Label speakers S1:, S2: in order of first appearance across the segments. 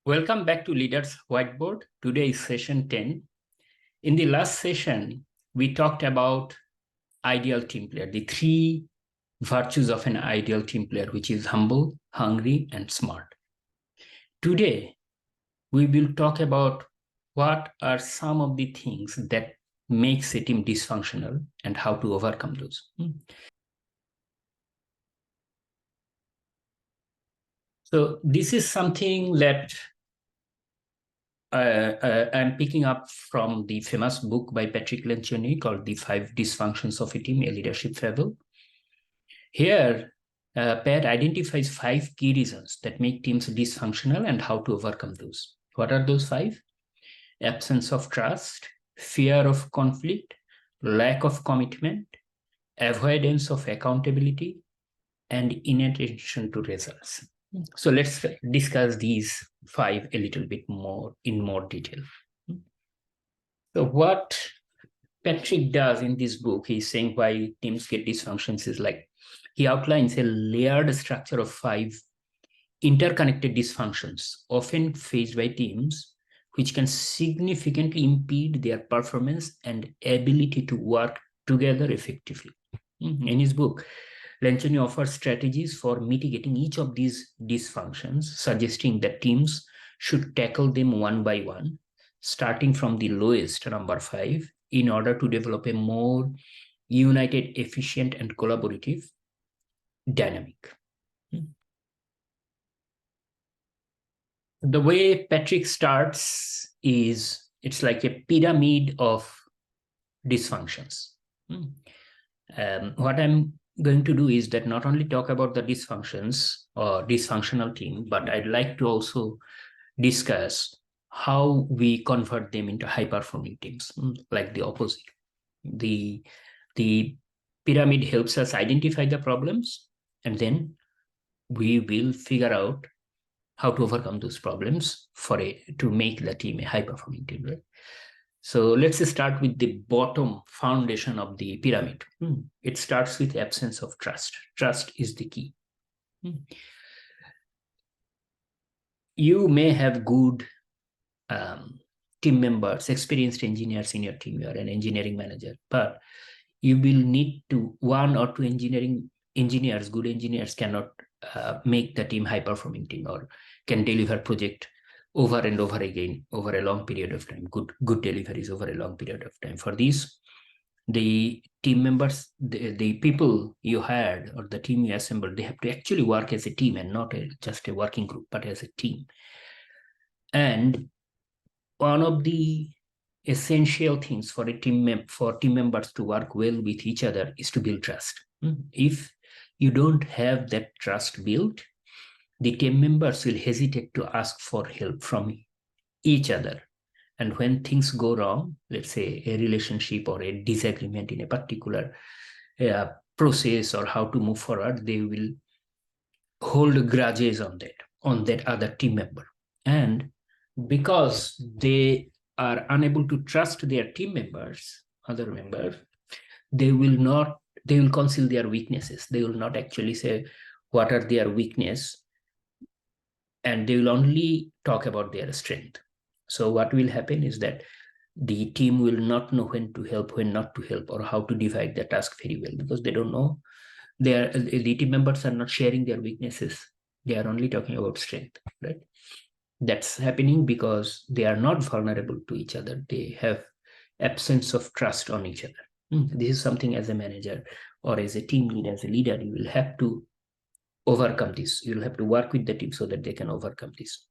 S1: Welcome back to Leaders Whiteboard. Today is session 10. In the last session, we talked about ideal team player, the three virtues of an ideal team player, which is humble, hungry, and smart. Today, we will talk about what are some of the things that makes a team dysfunctional and how to overcome those. So this is something that I'm picking up from the famous book by Patric Lencioni called The Five Dysfunctions of a Team, a Leadership Fable. Here, Pat identifies 5 key reasons that make teams dysfunctional and how to overcome those. What are those 5? Absence of trust, fear of conflict, lack of commitment, avoidance of accountability, and inattention to results. So let's discuss these 5 a little bit more in more detail. So what Patrick does in this book, he's saying why teams get dysfunctions is like, he outlines a layered structure of 5 interconnected dysfunctions, often faced by teams, which can significantly impede their performance and ability to work together effectively. In his book, Lencioni offers strategies for mitigating each of these dysfunctions, suggesting that teams should tackle them one by one, starting from the lowest, number 5, in order to develop a more united, efficient, and collaborative dynamic. The way Patrick starts is it's like a pyramid of dysfunctions. What I'm going to do is that not only talk about the dysfunctions or dysfunctional team, but I'd like to also discuss how we convert them into high-performing teams, like the opposite. The pyramid helps us identify the problems, and then we will figure out how to overcome those problems to make the team a high-performing team, right? So let's start with the bottom foundation of the pyramid. It starts with absence of trust. Trust is the key. You may have good team members, experienced engineers in your team. You are an engineering manager, but you will need to, 1 or 2 engineers, good engineers cannot make the team high-performing team or can deliver project over and over again over a long period of time, good deliveries over a long period of time. For these, the team members, the people you hired or the team you assembled, they have to actually work as a team and not just a working group, but as a team. And one of the essential things for team members to work well with each other is to build trust. If you don't have that trust built, the team members will hesitate to ask for help from each other. And when things go wrong, let's say a relationship or a disagreement in a particular process or how to move forward, they will hold grudges on that other team member. And because they are unable to trust their team members, other members, they will conceal their weaknesses. They will not actually say what are their weaknesses, and they will only talk about their strength. So what will happen is that the team will not know when to help, when not to help, or how to divide the task very well, because they don't know. The team members are not sharing their weaknesses. They are only talking about strength, right? That's happening because they are not vulnerable to each other. They have absence of trust on each other. This is something as a manager or as a team leader, as a leader, you will have to overcome this. You'll have to work with the team so that they can overcome this.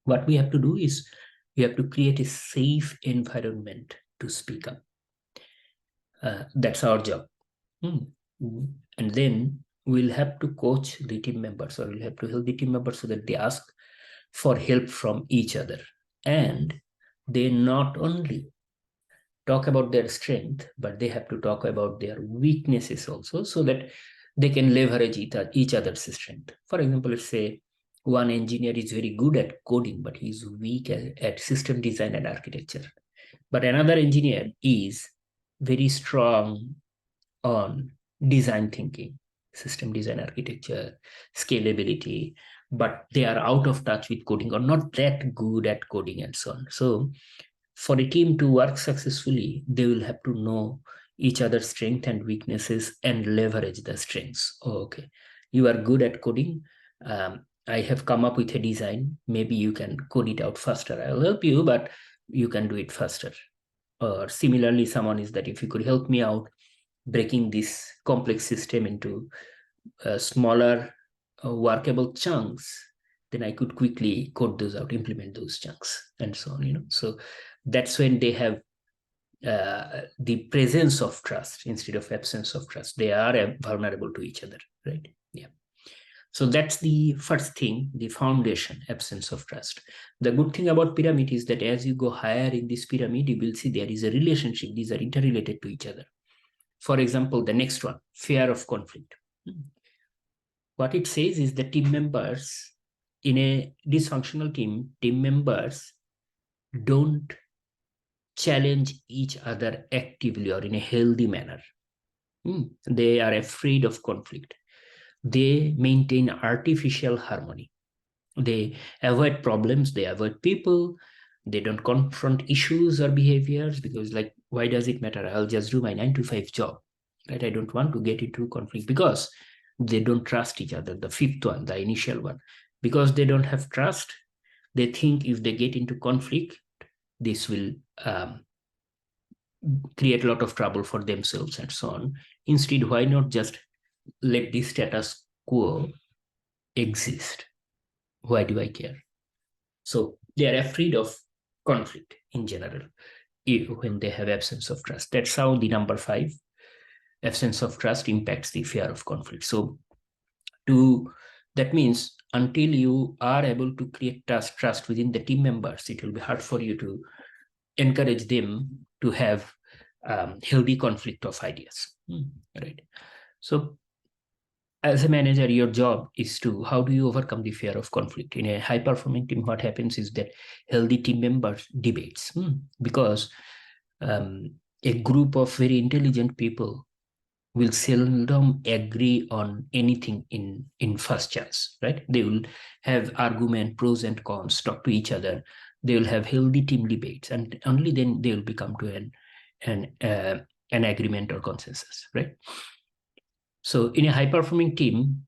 S1: What we have to do is we have to create a safe environment to speak up. That's our job. And then we'll have to coach the team members, or we'll have to help the team members so that they ask for help from each other. And they not only talk about their strength, but they have to talk about their weaknesses also, so that they can leverage each other's strength. For example, let's say one engineer is very good at coding, but he's weak at system design and architecture. But another engineer is very strong on design thinking, system design, architecture, scalability, but they are out of touch with coding or not that good at coding and so on. So for a team to work successfully, they will have to know each other's strengths and weaknesses and leverage the strengths. Oh, okay, you are good at coding. I have come up with a design. Maybe you can code it out faster. I'll help you, but you can do it faster. Or similarly, someone is that if you could help me out breaking this complex system into smaller workable chunks, then I could quickly code those out, implement those chunks, and so on. So that's when they have the presence of trust instead of absence of trust. They are vulnerable to each other, right? Yeah. So that's the first thing, the foundation, absence of trust. The good thing about pyramid is that as you go higher in this pyramid, you will see there is a relationship. These are interrelated to each other. For example, the next one, fear of conflict. What it says is that team members in a dysfunctional team members don't challenge each other actively or in a healthy manner. They are afraid of conflict. They maintain artificial harmony. They avoid problems, they avoid people, they don't confront issues or behaviors because, like, why does it matter? I'll just do my 9 to 5 job, right? I don't want to get into conflict because they don't trust each other. The fifth one, the initial one, because they don't have trust, they think if they get into conflict, this will create a lot of trouble for themselves and so on. Instead, why not just let the status quo exist? Why do I care? So they are afraid of conflict in general when they have absence of trust. That's how the number 5, absence of trust, impacts the fear of conflict. So that means until you are able to create trust within the team members, it will be hard for you to encourage them to have healthy conflict of ideas, right? So as a manager, your job is to, how do you overcome the fear of conflict? In a high performing team, what happens is that healthy team members debates, because a group of very intelligent people will seldom agree on anything in first chance, right? They will have argument, pros and cons, talk to each other. They will have healthy team debates, and only then they will become to an agreement or consensus, right? So in a high-performing team,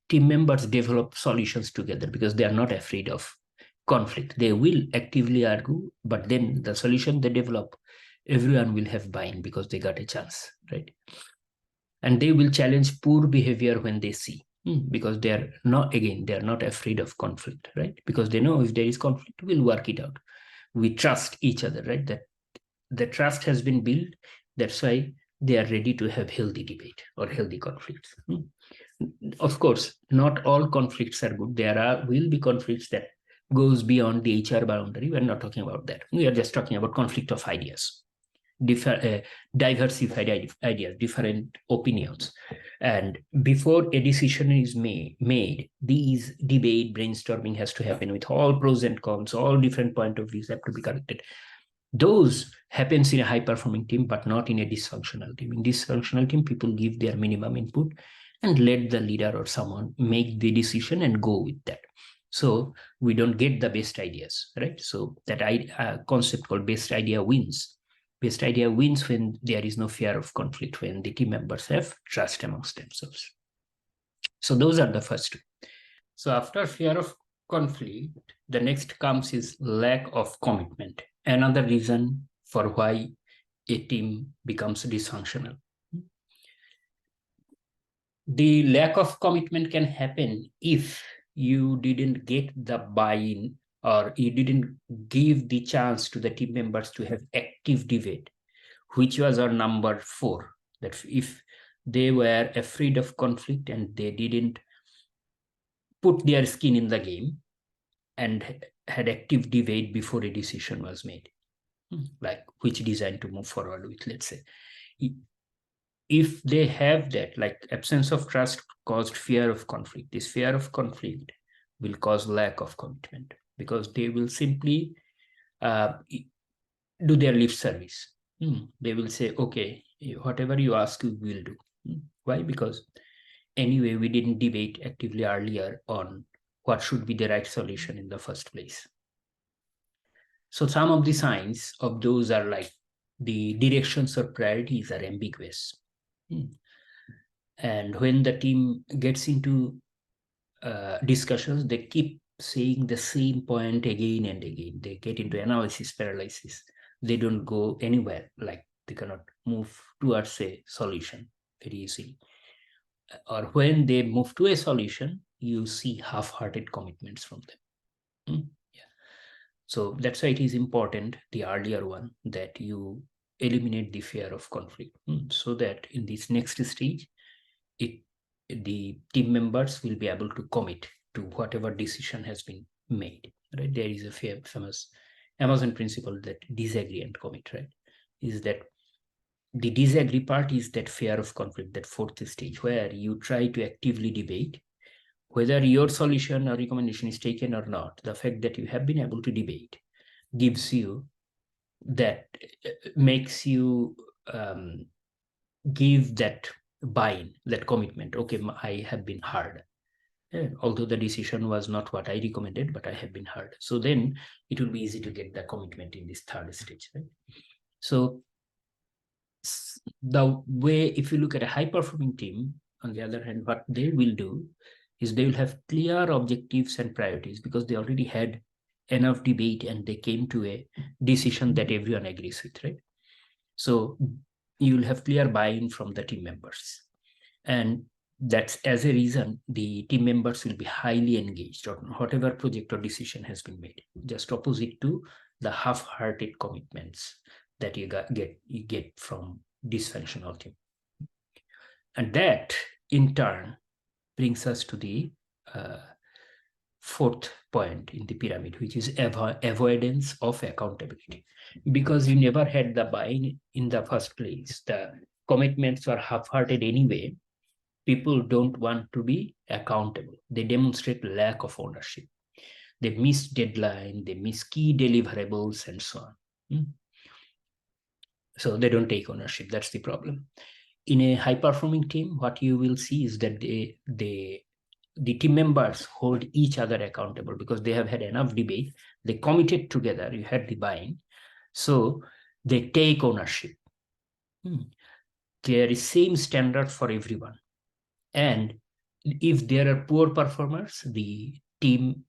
S1: team members develop solutions together because they are not afraid of conflict. They will actively argue, but then the solution they develop, everyone will have buy-in because they got a chance, right? And they will challenge poor behavior when they see, because they're not afraid of conflict, right? Because they know if there is conflict, we'll work it out. We trust each other, right? That the trust has been built. That's why they are ready to have healthy debate or healthy conflicts. Of course, not all conflicts are good. There will be conflicts that goes beyond the HR boundary. We're not talking about that. We are just talking about conflict of ideas, diversified ideas, different opinions. And before a decision is made, these debate, brainstorming has to happen with all pros and cons, all different point of views have to be corrected. Those happens in a high performing team, but not in a dysfunctional team. In dysfunctional team, people give their minimum input and let the leader or someone make the decision and go with that. So we don't get the best ideas, right? So that concept called best idea wins. Best idea wins when there is no fear of conflict, when the team members have trust amongst themselves. So those are the first two. So after fear of conflict, the next comes is lack of commitment. Another reason for why a team becomes dysfunctional. The lack of commitment can happen if you didn't get the buy-in or you didn't give the chance to the team members to have active debate, which was our number 4, that if they were afraid of conflict and they didn't put their skin in the game and had active debate before a decision was made, like which design to move forward with, let's say. If they have that, like absence of trust caused fear of conflict, this fear of conflict will cause lack of commitment because they will simply do their lip service. They will say, okay, whatever you ask, we will do. Why? Because anyway, we didn't debate actively earlier on what should be the right solution in the first place. So some of the signs of those are like the directions or priorities are ambiguous. And when the team gets into discussions, they keep saying the same point again and again. They get into analysis paralysis. They don't go anywhere, like they cannot move towards a solution very easily. Or when they move to a solution, you see half-hearted commitments from them. Yeah. So that's why it is important, the earlier one, that you eliminate the fear of conflict, so that in this next stage, the team members will be able to commit to whatever decision has been made. Right? There is a famous Amazon principle that disagree and commit. Right? Is that the disagree part is that fear of conflict, that fourth stage, where you try to actively debate whether your solution or recommendation is taken or not. The fact that you have been able to debate gives you that, makes you give that buy-in, that commitment. Okay, I have been heard. Although the decision was not what I recommended, but I have been heard. So then it will be easy to get the commitment in this third stage. Right? So the way, if you look at a high-performing team, on the other hand, what they will do is they will have clear objectives and priorities because they already had enough debate and they came to a decision that everyone agrees with, right? So you will have clear buy-in from the team members. And that's as a reason, the team members will be highly engaged on whatever project or decision has been made, just opposite to the half-hearted commitments that you get from dysfunctional team. And that, in turn, brings us to the fourth point in the pyramid, which is avoidance of accountability. Because you never had the buy-in in the first place, the commitments were half-hearted anyway, people don't want to be accountable. They demonstrate lack of ownership. They miss deadline, they miss key deliverables, and so on. So they don't take ownership. That's the problem. In a high-performing team, what you will see is that the team members hold each other accountable because they have had enough debate. They committed together. You had the buy-in. So they take ownership. There is same standard for everyone. And if there are poor performers, the team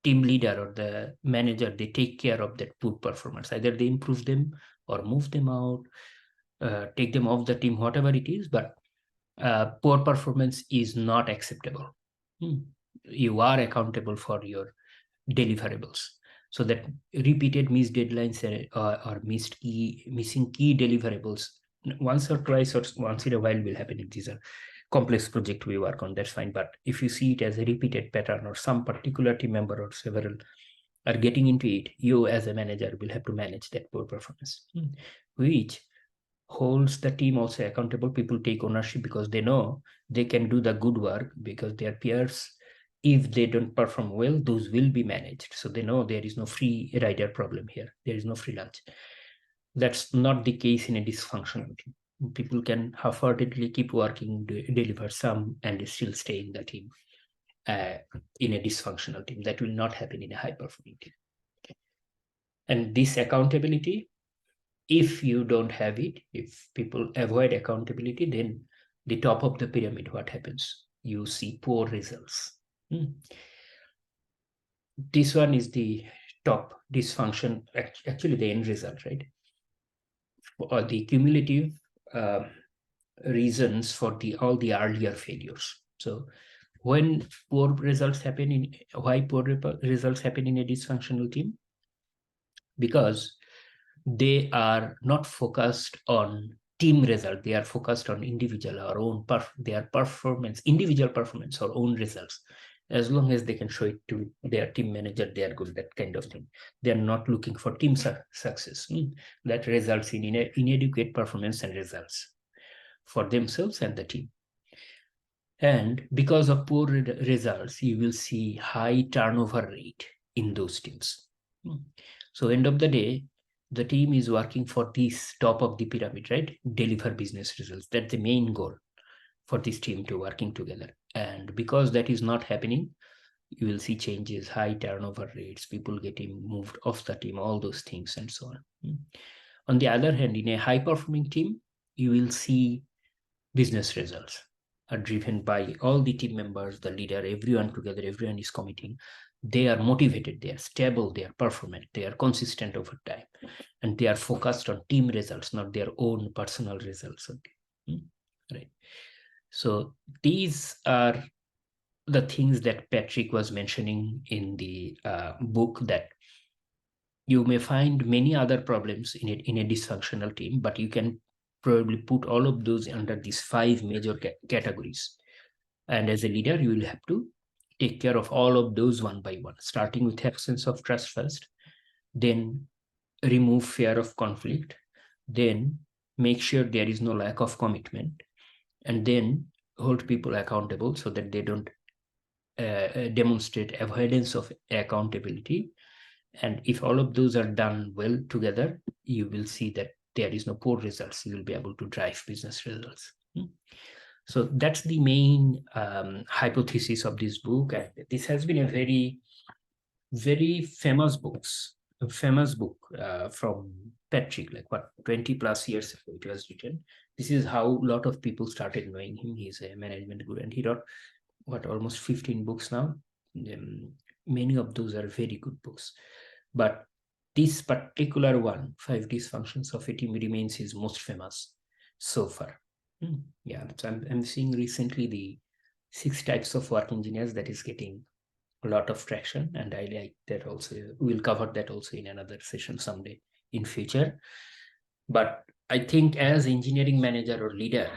S1: leader or the manager, they take care of that poor performers. Either they improve them or move them out, take them off the team, whatever it is. But poor performance is not acceptable. You are accountable for your deliverables. So that repeated missed deadlines or missing key deliverables once or twice or once in a while will happen if these are complex project we work on, that's fine. But if you see it as a repeated pattern or some particular team member or several are getting into it, you as a manager will have to manage that poor performance, which holds the team also accountable. People take ownership because they know they can do the good work because their peers, if they don't perform well, those will be managed. So they know there is no free rider problem here. There is no free lunch. That's not the case in a dysfunctional team. People can half-heartedly keep working, deliver some, and still stay in the team. In a dysfunctional team, that will not happen in a high-performing team. And this accountability, if you don't have it, if people avoid accountability, then the top of the pyramid, what happens? You see poor results. This one is the top dysfunction, actually the end result, right? Or the cumulative reasons for all the earlier failures. So when poor results happen why poor results happen in a dysfunctional team? Because they are not focused on team result. They are focused on individual or own their performance, individual performance or own results. As long as they can show it to their team manager, they are good, that kind of thing. They are not looking for team success. That results in inadequate performance and results for themselves and the team. And because of poor results, you will see high turnover rate in those teams. So end of the day, the team is working for this top of the pyramid, right? Deliver business results. That's the main goal. for this team to working together. And because that is not happening, you will see changes, high turnover rates, people getting moved off the team, all those things and so on. On the other hand, in a high performing team, you will see business results are driven by all the team members, the leader, everyone together, everyone is committing. They are motivated, they are stable, they are performant, they are consistent over time, and they are focused on team results, not their own personal results. Okay. Right. So these are the things that Patric was mentioning in the book, that you may find many other problems in a dysfunctional team, but you can probably put all of those under these 5 major categories. And as a leader, you will have to take care of all of those one by one, starting with absence of trust first, then remove fear of conflict, then make sure there is no lack of commitment, and then hold people accountable so that they don't demonstrate avoidance of accountability. And if all of those are done well together, you will see that there is no poor results. You will be able to drive business results. So that's the main hypothesis of this book. And this has been a very, very famous book from Patric, like 20 plus years ago it was written. This is how a lot of people started knowing him. He's a management guru, and he wrote almost 15 books now. Many of those are very good books, but this particular one, 5 Dysfunctions of a Team, remains his most famous so far. Yeah, so I'm seeing recently the 6 types of work engineers that is getting a lot of traction, and I like that also. We'll cover that also in another session someday in future. But I think as engineering manager or leader,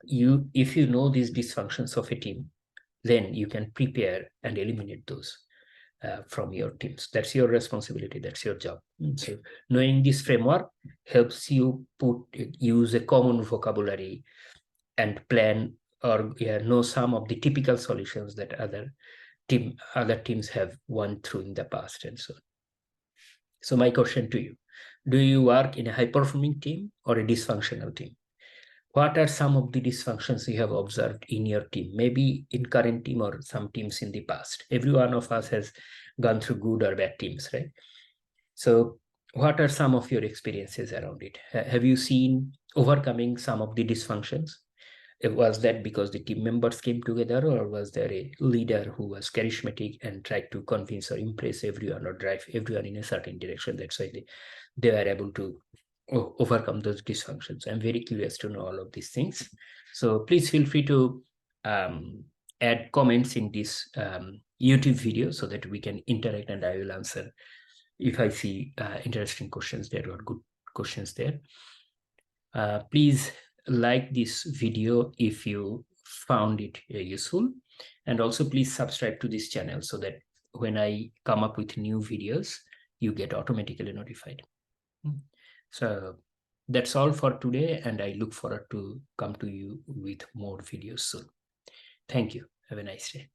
S1: if you know these dysfunctions of a team, then you can prepare and eliminate those from your teams. That's your responsibility. That's your job. So knowing this framework helps you use a common vocabulary and plan or know some of the typical solutions that other teams have won through in the past and so on. So my question to you, do you work in a high-performing team or a dysfunctional team? What are some of the dysfunctions you have observed in your team, maybe in current team or some teams in the past? Every one of us has gone through good or bad teams, right? So what are some of your experiences around it? Have you seen overcoming some of the dysfunctions? Was that because the team members came together, or was there a leader who was charismatic and tried to convince or impress everyone or drive everyone in a certain direction? That's why they were able to overcome those dysfunctions. I'm very curious to know all of these things. So please feel free to add comments in this YouTube video so that we can interact, and I will answer if I see interesting questions there or good questions there. Please like this video if you found it useful, and also please subscribe to this channel so that when I come up with new videos, you get automatically notified. So that's all for today, and I look forward to come to you with more videos soon. Thank you. Have a nice day.